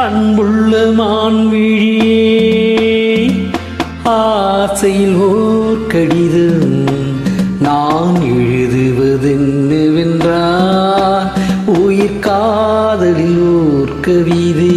அன்புள்ள மான்விழியே, ஆசையில் ஓர் கடிதம் நான் எழுதுவதென்னவென்றால் உயிர் காதலில் ஓர் கவிதை.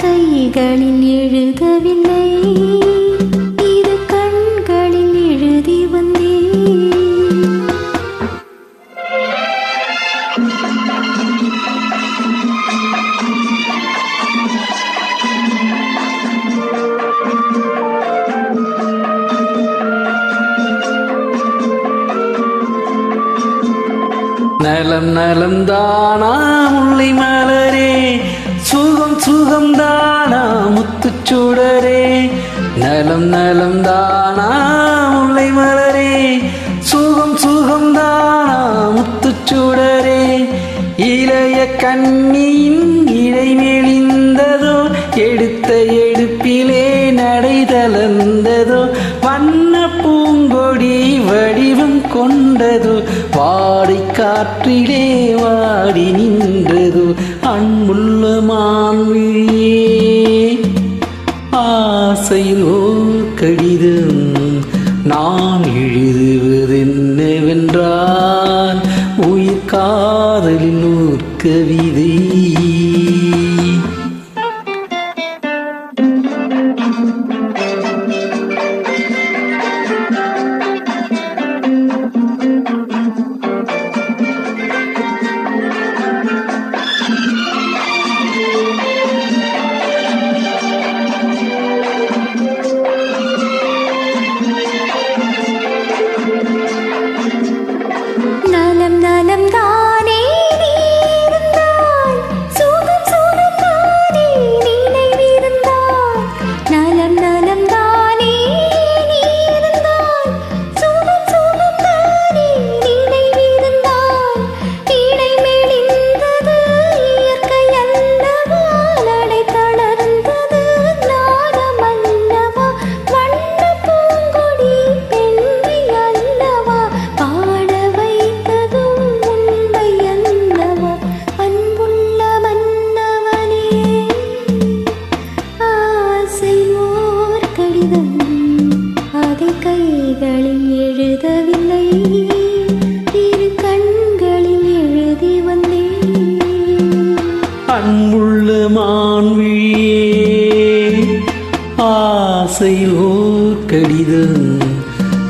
கைகளில் எழுதவில்லை, இரு கண்களில் எழுதி வந்தேன். நலம் நலம் தானா முல்லை மலரே, சுகம் சுகம் தானா முத்துச்சுடரே. நலம் நலம் தானா முல்லை மலரே, சுகம் சுகம் தானா முத்துச்சுடரே. இளைய கண்ணியின் இடை மெலிந்ததோ, எடுத்த எடுப்பிலே நடை தளர்ந்ததோ. வண்ண பூங்கொடி வடிவம் கொண்டதோ, வாடை காற்றிலே வாடி நின்றதோ. அன்புள்ள மான்விழியே, ஆசையில் ஓர் கடிதம் நான் எழுதுவதென்னவென்றால் உயிர் காதலில் ஓர் கவிதை. நலம் நலம் தானே நீ இருந்தாய், சுகம் சுகம் தானே நினைவிருந்தாய். நலம் நலம் தானே நீ இருந்தாய், சுகம் சுகம் தானே நினைவிருந்தாய். இடை மெலிந்தது இயற்கை அல்லவா, நடை தளர்ந்தது நாகம் அல்லவா. வண்ண பூங்கொடி பெண்மை அல்லவா, பாட வைத்ததும் உண்மை அல்லவா. அன்புள்ள மன்னவனே, ஆசை ஓர் கடிதம் அதை கைகளில் எழுதவில்லை, இரு கண்களில் எழுதி வந்தேன். அன்புள்ள மான்விழியே, ஆசையில் ஓர் கடிதம்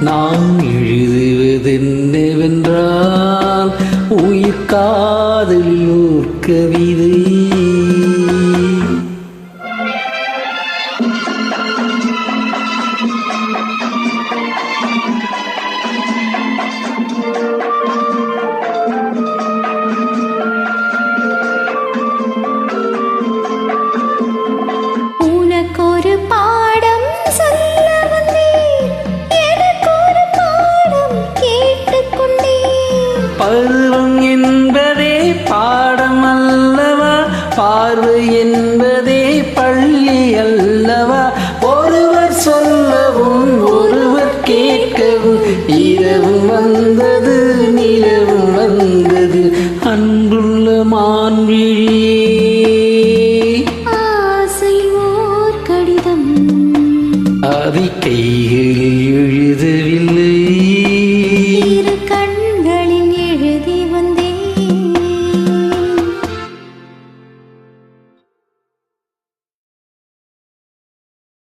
நான் எழுதுவதென்னவென்றால் உயிர் காதலில் ஓர் கவிதை. உனக்கொரு பாடம் சொல்ல வந்தேன், எனக்கொரு பாடம் கேட்டுக்கொண்டேன். பருவம் என்பதே பாடம் அல்லவா, பார்வை